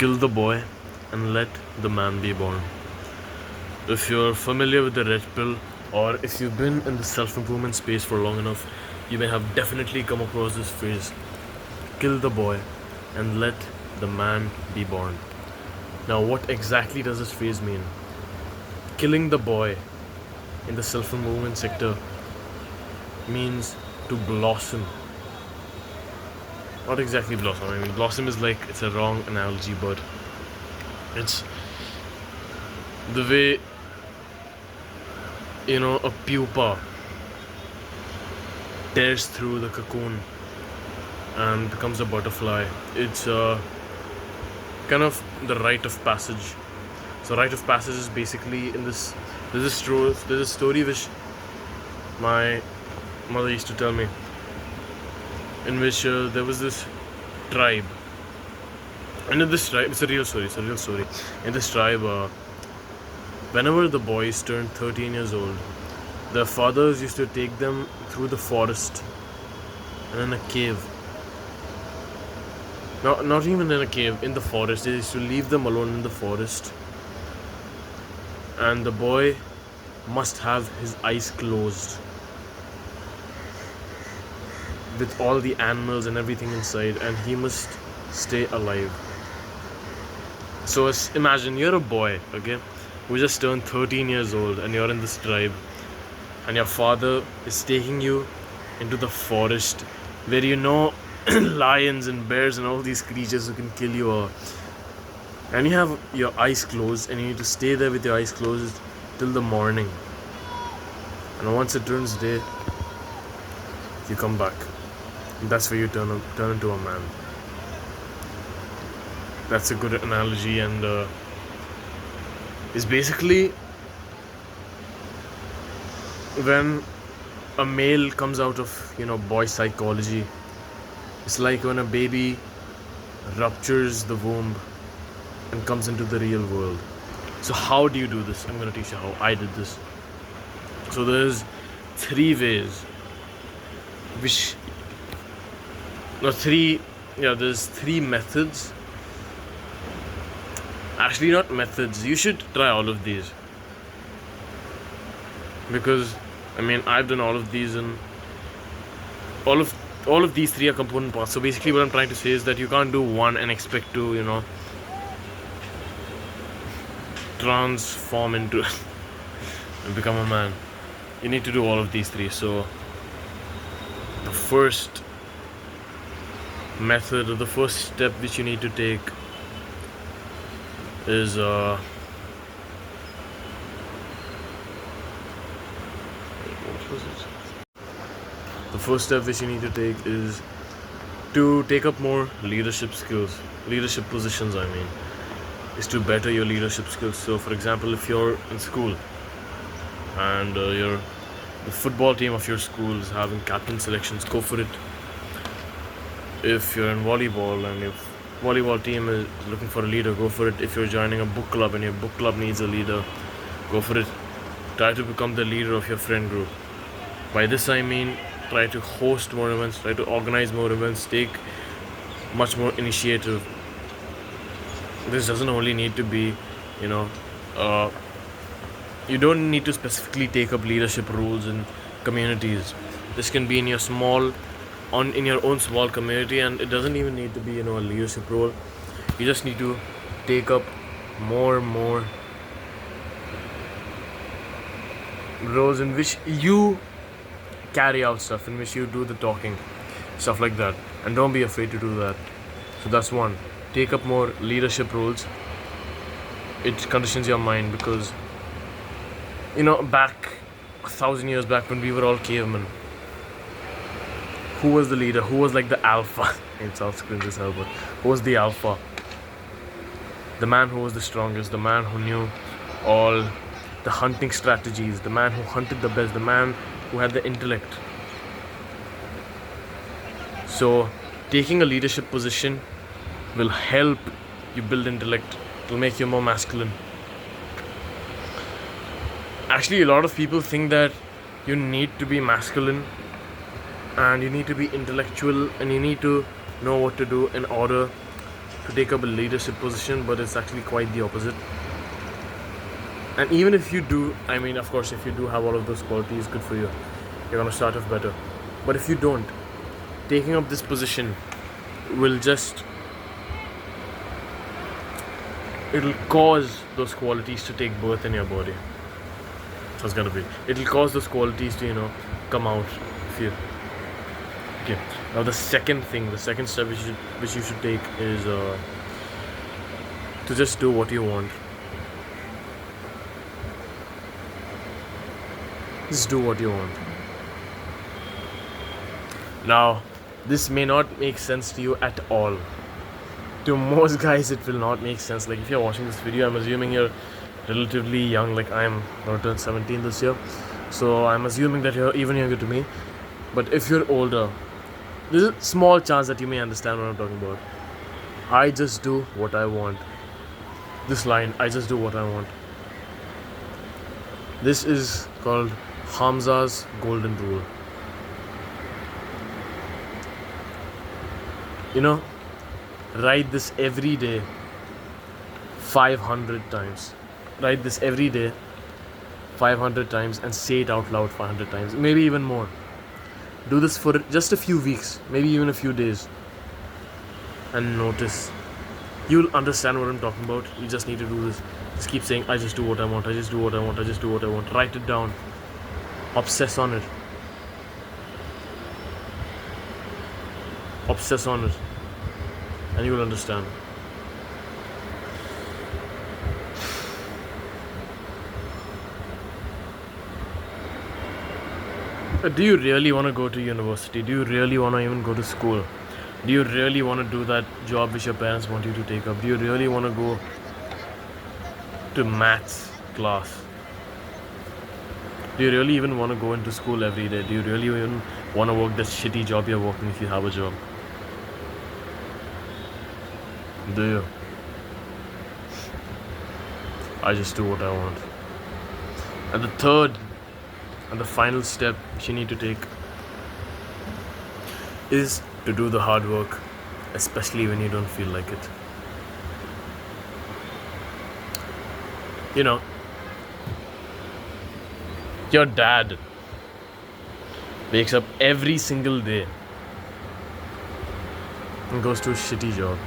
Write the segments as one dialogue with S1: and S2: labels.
S1: Kill the boy and let the man be born. If you're familiar with the red pill, or if you've been in the self-improvement space for long enough, you may have definitely come across this phrase: kill the boy and let the man be born. Now, what exactly does this phrase mean? Killing the boy in the self-improvement sector means to blossom. Not exactly blossom. I mean, blossom is like, it's a wrong analogy, but it's the way, a pupa tears through the cocoon and becomes a butterfly. It's kind of the rite of passage. So rite of passage is basically in this. There's a story which my mother used to tell me, in which there was this tribe, and in this tribe, it's a real story. In this tribe, whenever the boys turned 13 years old, their fathers used to take them through the forest and in a cave. Not even in a cave, in the forest. They used to leave them alone in the forest, and the boy must have his eyes closed with all the animals and everything inside, and he must stay alive. So imagine you're a boy, okay, who just turned 13 years old, and you're in this tribe, and your father is taking you into the forest where lions and bears and all these creatures who can kill you are. And you have your eyes closed, and you need to stay there with your eyes closed till the morning. And once it turns day, you come back. And that's where you turn into a man. That's a good analogy, and it's basically when a male comes out of boy psychology. It's like when a baby ruptures the womb and comes into the real world. So how do you do this? I'm going to teach you how I did this. So there's three methods. Actually, not methods. You should try all of these, because I've done all of these, and all of these three are component parts. So basically what I'm trying to say is that you can't do one and expect to transform into and become a man. You need to do all of these three. So the first method, or the first step which you need to take is the first step which you need to take is to take up more leadership skills, leadership positions. Is to better your leadership skills. So for example, if you're in school and the football team of your school is having captain selections, go for it. If you're in volleyball and if volleyball team is looking for a leader, go for it. If you're joining a book club and your book club needs a leader, go for it. Try to become the leader of your friend group. By this I mean, try to host more events, try to organize more events, take much more initiative. This doesn't only need to be, you don't need to specifically take up leadership roles in communities. This can be in your own small community, and it doesn't even need to be, a leadership role. You just need to take up more and more roles in which you carry out stuff, in which you do the talking, stuff like that. And don't be afraid to do that. So that's one. Take up more leadership roles. It conditions your mind, because back 1,000 years back, when we were all cavemen, who was the leader? Who was like the alpha? It sounds cringe as hell, but who was the alpha? The man who was the strongest, the man who knew all the hunting strategies, the man who hunted the best, the man who had the intellect. So taking a leadership position will help you build intellect. It will make you more masculine. Actually, a lot of people think that you need to be masculine and you need to be intellectual and you need to know what to do in order to take up a leadership position, but it's actually quite the opposite. And even if you do, I mean, of course, if you do have all of those qualities, good for you. You're gonna start off better. But if you don't, taking up this position will just, it'll cause those qualities to take birth in your body. So it's gonna be. It'll cause those qualities to, come out of you. Okay. Now the second thing, the second step which you should take is to just do what you want. Just do what you want. Now, this may not make sense to you at all. To most guys, it will not make sense. Like, if you're watching this video, I'm assuming you're relatively young. Like, I'm gonna turn 17 this year, so I'm assuming that you're even younger to me. But if you're older, there's a small chance that you may understand what I'm talking about. I just do what I want. This line, I just do what I want. This is called Hamza's golden rule. Write this every day 500 times. Write this every day 500 times and say it out loud 500 times, maybe even more. Do this for just a few weeks, maybe even a few days, and notice. You'll understand what I'm talking about. You just need to do this. Just keep saying, I just do what I want, I just do what I want, I just do what I want. Write it down. Obsess on it. Obsess on it. And you will understand. Do you really want to go to university? Do you really want to even go to school? Do you really want to do that job which your parents want you to take up? Do you really want to go to maths class? Do you really even want to go into school every day? Do you really even want to work that shitty job you're working if you have a job? Do you? I just do what I want. And the third and the final step you need to take is to do the hard work, especially when you don't feel like it. Your dad wakes up every single day and goes to a shitty job.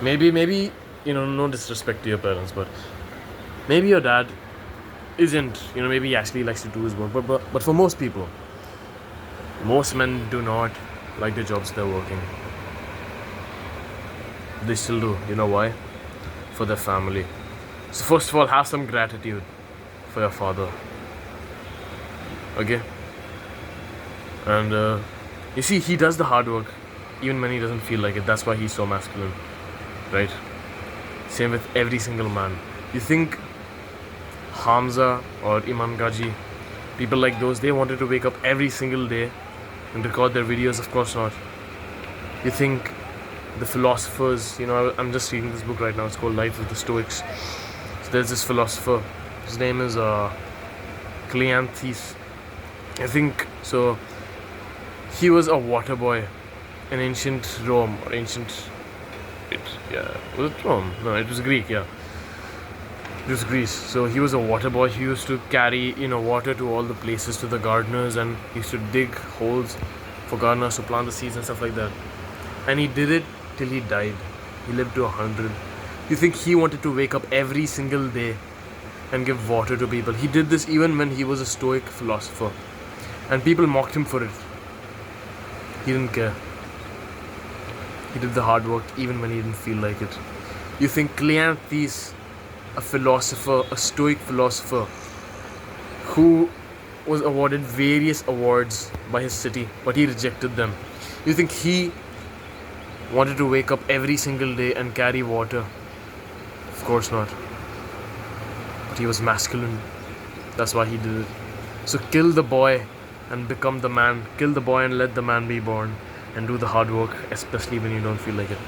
S1: Maybe, no disrespect to your parents, but maybe your dad isn't, maybe he actually likes to do his work, but for most people, most men do not like the jobs they're working. They still do. You know why? For their family. So first of all, have some gratitude for your father. Okay? And you see, he does the hard work even when he doesn't feel like it. That's why he's so masculine. Right? Same with every single man. You think Hamza or Imam Gaji, people like those, they wanted to wake up every single day and record their videos? Of course not. You think the philosophers, I'm just reading this book right now, it's called Life of the Stoics. So there's this philosopher, his name is Cleanthes, I think. So he was a water boy in ancient Rome, or ancient, was it Rome? No, it was Greek, yeah. It was Greece. So he was a water boy. He used to carry, water to all the places, to the gardeners, and he used to dig holes for gardeners to plant the seeds and stuff like that. And he did it till he died. He lived to 100. You think he wanted to wake up every single day and give water to people? He did this even when he was a Stoic philosopher, and people mocked him for it. He didn't care. He did the hard work even when he didn't feel like it. You think Cleanthes, a philosopher, a Stoic philosopher, who was awarded various awards by his city, but he rejected them. You think he wanted to wake up every single day and carry water? Of course not. But he was masculine. That's why he did it. So kill the boy and become the man. Kill the boy and let the man be born. And do the hard work, especially when you don't feel like it.